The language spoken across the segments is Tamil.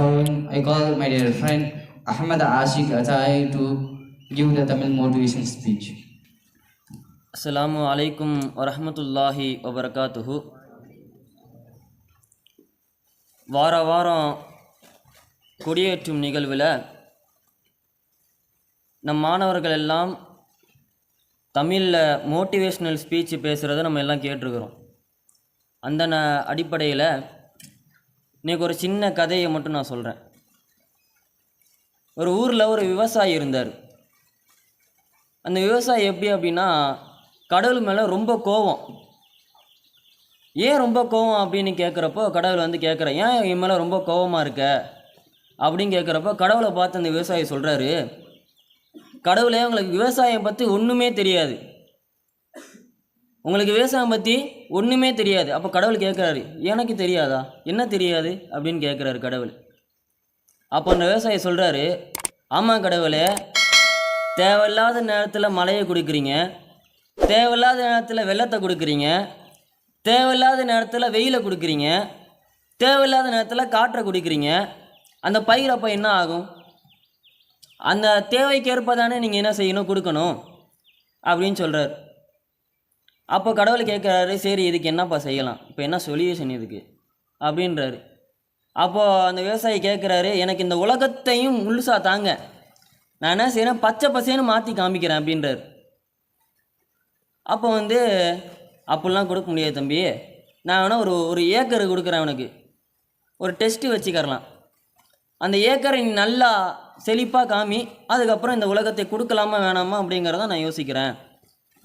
following, I call my dear friend Ahmad Ashik Atai to give the Tamil motivation speech. Assalamu alaikum wa rahmatullahi wa barakatuhu. வாரம் கொடியேற்றும் நிகழ்வில் நம் மாணவர்கள் எல்லாம் தமிழில் மோட்டிவேஷ்னல் ஸ்பீச் பேசுகிறத நம்ம எல்லாம் கேட்டிருக்கிறோம். அந்த அடிப்படையில் இன்றைக்கி ஒரு சின்ன கதையை மட்டும் நான் சொல்கிறேன். ஒரு ஊரில் ஒரு விவசாயி இருந்தார். அந்த விவசாயி எப்படி அப்படின்னா கடவுள் மேலே ரொம்ப கோபம். ஏன் ரொம்ப கோபம் அப்படின்னு கேட்குறப்போ கடவுள் வந்து கேட்குறேன், ஏன் என் மேலே ரொம்ப கோபமாக இருக்க அப்படின்னு கேட்குறப்போ கடவுளை பார்த்து அந்த விவசாயி சொல்கிறாரு, கடவுளே உங்களுக்கு விவசாயம் பற்றி ஒன்றுமே தெரியாது, உங்களுக்கு விவசாயம் பற்றி ஒன்றுமே தெரியாது. அப்போ கடவுள் கேட்குறாரு, எனக்கு தெரியாதா, என்ன தெரியாது அப்படின்னு கேட்குறாரு கடவுள். அப்போ அந்த விவசாயி சொல்கிறாரு, ஆமாம் கடவுளே, தேவையில்லாத நேரத்தில் மழையை கொடுக்குறீங்க, தேவையில்லாத நேரத்தில் வெள்ளத்தை கொடுக்குறீங்க, தேவையில்லாத நேரத்தில் வெயிலை கொடுக்குறீங்க, தேவையில்லாத நேரத்தில் காற்றை கொடுக்குறீங்க. அந்த பயிர் அப்போ என்ன ஆகும்? அந்த தேவைக்கேற்ப தானே நீங்கள் என்ன செய்யணும், கொடுக்கணும் அப்படின்னு சொல்கிறார். அப்போ கடவுள் கேட்குறாரு, சரி இதுக்கு என்னப்பா செய்யலாம், இப்போ என்ன சொல்யூஷன் இதுக்கு அப்படின்றாரு. அப்போது அந்த விவசாயி கேட்குறாரு, எனக்கு இந்த உலகத்தையும் முழுசா தாங்க, நான் என்ன செய்கிறேன், பச்சை பசேன்னு மாற்றி காமிக்கிறேன் அப்படின்றார். அப்போ அப்படிலாம் கொடுக்க முடியாது தம்பி, நான் வேணால் ஒரு ஏக்கரை கொடுக்குறேன், அவனுக்கு ஒரு டெஸ்ட்டு வச்சுக்கரலாம், அந்த ஏக்கரை நீ நல்லா செழிப்பாக காமி, அதுக்கப்புறம் இந்த உலகத்தை கொடுக்கலாமா வேணாமா அப்படிங்கிறத நான் யோசிக்கிறேன்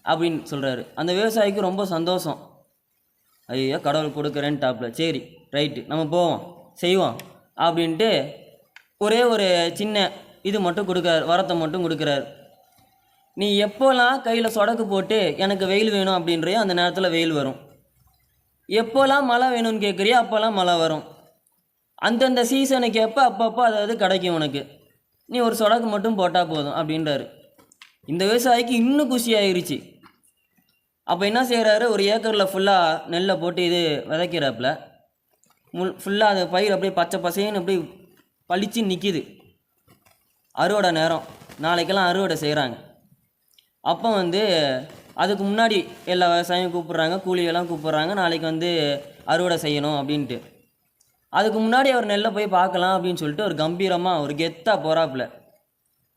அப்படின்னு சொல்கிறாரு. அந்த விவசாயிக்கு ரொம்ப சந்தோஷம். ஐயோ கடவுள் கொடுக்குறேன்னு டாப்பில், சரி ரைட்டு நம்ம போவோம் செய்வோம் அப்படின்ட்டு ஒரே ஒரு சின்ன இது மட்டும் கொடுக்குறாரு, வரத்தை மட்டும் கொடுக்குறாரு. நீ எப்போல்லாம் கையில் சொடக்கு போட்டு எனக்கு வெயில் வேணும் அப்படின்றியோ அந்த நேரத்தில் வெயில் வரும், எப்போல்லாம் மழை வேணும்னு கேட்குறியோ அப்போல்லாம் மழை வரும், அந்தந்த சீசனுக்கு எப்போ அப்பப்போ அதாவது கிடைக்கும் உனக்கு, நீ ஒரு சொடக்கு மட்டும் போட்டால் போதும் அப்படின்றாரு. இந்த விவசாயிக்கு இன்னும் குஷி ஆயிடுச்சு. அப்போ என்ன செய்கிறாரு, ஒரு ஏக்கரில் ஃபுல்லாக நெல்லை போட்டு இது விதைக்கிறாப்புல, ஃபுல்லாக அந்த பயிர் அப்படியே பச்சை பசேன்னு அப்படியே பளிச்சு நிற்கிது. அறுவடை நேரம், நாளைக்கெல்லாம் அறுவடை செய்கிறாங்க. அப்போ அதுக்கு முன்னாடி எல்லா விவசாயம் கூப்பிட்றாங்க, கூலியெல்லாம் கூப்பிட்றாங்க, நாளைக்கு அறுவடை செய்யணும் அப்படின்ட்டு. அதுக்கு முன்னாடி அவர் நெல்லை போய் பார்க்கலாம் அப்படின்னு சொல்லிட்டு ஒரு கம்பீரமாக ஒரு கெத்தாக போகிறாப்புல.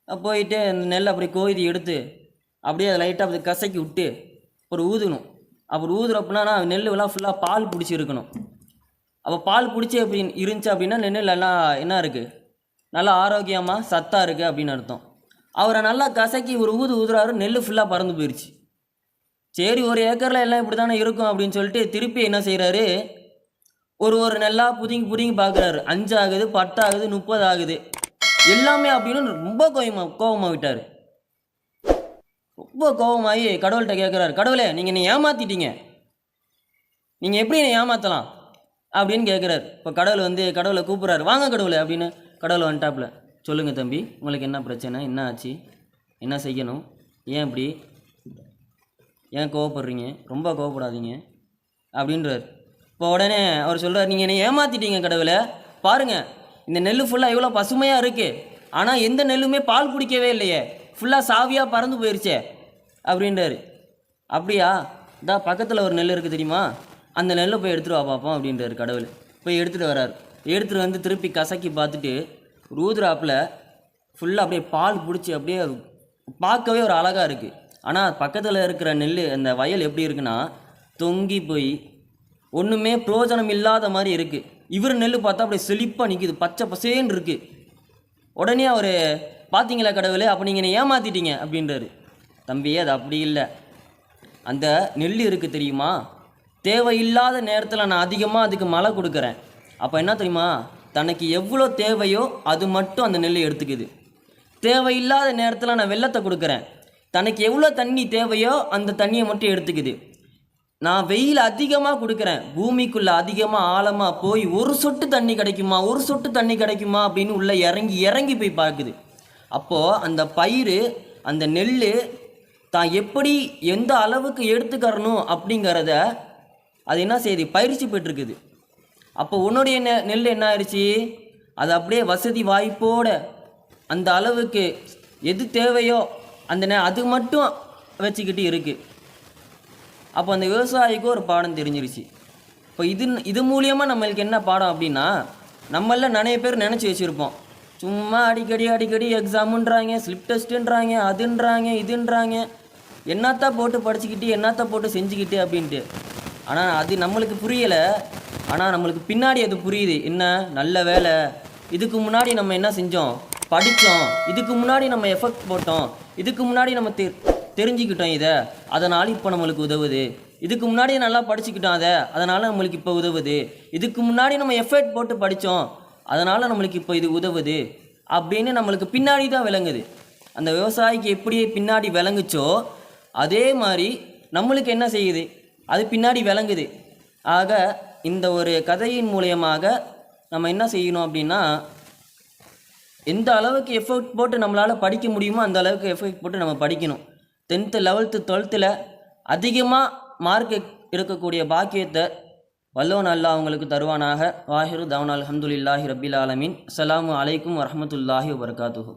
போயிட்டு அந்த நெல்லை அப்படி கோதி எடுத்து அப்படியே அதை லைட்டாக அப்படி கசக்கி விட்டு ஒரு ஊதணும். அப்புறம் ஊதுறப்புனா நெல்லுலாம் ஃபுல்லாக பால் பிடிச்சிருக்கணும். அப்போ பால் பிடிச்சி அப்படி இருந்துச்சு அப்படின்னா நெல்லெல்லாம் என்ன இருக்குது, நல்லா ஆரோக்கியமாக சத்தாக இருக்குது அப்படின்னு அர்த்தம். அவரை நல்லா கசக்கி ஒரு ஊதுறாரு, நெல் ஃபுல்லாக பறந்து போயிடுச்சு. சரி ஒரு ஏக்கரில் எல்லாம் இப்படி தானே இருக்கும் அப்படின்னு சொல்லிட்டு திருப்பி என்ன செய்கிறாரு, ஒரு நெல்லாக புதுங்கி பார்க்குறாரு. 5 ஆகுது, 10 ஆகுது, 30 ஆகுது, எல்லாமே அப்படின்னு ரொம்ப கோபமாக விட்டார். ரொம்ப கோபமாகி கடவுள்கிட்ட கேட்குறாரு, கடவுளே நீங்கள் என்னை ஏமாற்றிட்டீங்க, நீங்கள் எப்படி என்னை ஏமாற்றலாம் அப்படின்னு கேட்குறாரு. இப்போ கடவுளை கூப்பிட்றாரு, வாங்க கடவுளே அப்படின்னு. கடவுளை வந்துட்டாப்புல, சொல்லுங்கள் தம்பி உங்களுக்கு என்ன பிரச்சனை, என்ன ஆச்சு, என்ன செய்யணும், ஏன் இப்படி, ஏன் கோவப்படுறீங்க, ரொம்ப கோவப்படாதீங்க அப்படின்றார். இப்போ உடனே அவர் சொல்கிறார், நீங்கள் என்னை ஏமாற்றிட்டீங்க கடவுளை, பாருங்கள் இந்த நெல் ஃபுல்லாக இவ்வளோ பசுமையாக இருக்குது, ஆனால் எந்த நெல்லுமே பால் குடிக்கவே இல்லையே, ஃபுல்லாக சாவியாக பறந்து போயிடுச்சே அப்படின்றாரு. அப்படியா, இதா பக்கத்தில் ஒரு நெல் இருக்குது தெரியுமா, அந்த நெல்லை போய் எடுத்துகிட்டு வா பார்ப்போம் அப்படின்றாரு கடவுள். போய் எடுத்துகிட்டு வரார். எடுத்துகிட்டு திருப்பி கசக்கி பார்த்துட்டு ஊதுறாப்பில் ஃபுல்லாக அப்படியே பால் பிடிச்சி அப்படியே பார்க்கவே ஒரு அழகாக இருக்குது. ஆனால் பக்கத்தில் இருக்கிற நெல் அந்த வயல் எப்படி இருக்குன்னா தொங்கி போய் ஒன்றுமே பிரயோஜனம் இல்லாத மாதிரி இருக்குது. இவர் நெல் பார்த்தா அப்படியே செழிப்பாக நிற்கிது, பச்சை பசேன்னு இருக்குது. உடனே அவர், பார்த்தீங்களா கடவுளே, அப்போ நீங்கள் என்னை ஏமாற்றிட்டீங்க அப்படின்றாரு. தம்பியே அது அப்படி இல்லை, அந்த நெல் இருக்குது தெரியுமா, தேவையில்லாத நேரத்தில் நான் அதிகமாக அதுக்கு மழை கொடுக்குறேன். அப்போ என்ன தெரியுமா, தனக்கு எவ்வளோ தேவையோ அது மட்டும் அந்த நெல் எடுத்துக்குது. தேவையில்லாத நேரத்தில் நான் வெள்ளத்தை கொடுக்குறேன், தனக்கு எவ்வளோ தண்ணி தேவையோ அந்த தண்ணியை மட்டும் எடுத்துக்குது. நான் வெயில் அதிகமாக கொடுக்குறேன், பூமிக்குள்ளே அதிகமாக ஆழமாக போய் ஒரு சொட்டு தண்ணி கிடைக்குமா அப்படின்னு உள்ளே இறங்கி போய் பார்க்குது. அப்போது அந்த பயிர் அந்த நெல் தான் எப்படி எந்த அளவுக்கு எடுத்துக்கறணும் அப்படிங்கிறத அது என்ன செய்யுது, பயிற்சி பெற்றிருக்குது. அப்போ உன்னுடைய நெல் என்ன ஆயிடுச்சு, அது அப்படியே வசதி வாய்ப்போட அந்த அளவுக்கு எது தேவையோ அது மட்டும் வச்சுக்கிட்டு இருக்குது. அப்போ அந்த விவசாயிக்கு ஒரு பாடம் தெரிஞ்சிருச்சு. இப்போ இது மூலியமாக நம்மளுக்கு என்ன பாடம் அப்படின்னா, நம்மள நிறைய பேர் நினச்சி வச்சுருப்போம், சும்மா அடிக்கடி எக்ஸாமுன்றாங்க, ஸ்லிப் டெஸ்ட்டுன்றாங்க, அதுன்றாங்க இதுன்றாங்க, என்னத்தான் போட்டு படிச்சுக்கிட்டு என்னத்தை போட்டு செஞ்சுக்கிட்டு அப்படின்ட்டு. ஆனால் அது நம்மளுக்கு புரியலை. ஆனால் நம்மளுக்கு பின்னாடி அது புரியுது. என்ன நல்ல வேலை, இதுக்கு முன்னாடி நம்ம என்ன செஞ்சோம், படித்தோம், இதுக்கு முன்னாடி நம்ம எஃபெக்ட் போட்டோம், இதுக்கு முன்னாடி நம்ம தெரிஞ்சுக்கிட்டோம் இதை, அதனால் இப்போ நம்மளுக்கு உதவுது. இதுக்கு முன்னாடி நல்லா படிச்சுக்கிட்டோம் அதனால் நம்மளுக்கு இப்போ உதவுது. இதுக்கு முன்னாடி நம்ம எஃபெக்ட் போட்டு படித்தோம், அதனால் நம்மளுக்கு இப்போ இது உதவுது அப்படின்னு நம்மளுக்கு பின்னாடி தான் விளங்குது. அந்த விவசாயிக்கு எப்படி பின்னாடி விளங்குச்சோ அதே மாதிரி நம்மளுக்கு என்ன செய்யுது, அது பின்னாடி விளங்குது. ஆக இந்த ஒரு கதையின் மூலியமாக நம்ம என்ன செய்யணும் அப்படின்னா, எந்த அளவுக்கு எஃபெக்ட் போட்டு நம்மளால் படிக்க முடியுமோ அந்த அளவுக்கு எஃபெக்ட் போட்டு நம்ம படிக்கணும். 10th 11th 12th அதிகமாக மார்க் இருக்கக்கூடிய பாக்கியத்தை வல்லோன் அல்லாஹ் அவங்களுக்கு தருவானாக. வாஹிரு தவனால் அல்ஹம்துலில்லாஹி ரப்பில் ஆலமீன். அஸ்ஸலாமு அலைக்கும் வரஹ்மத்துல்லாஹி வபரகாத்துஹு.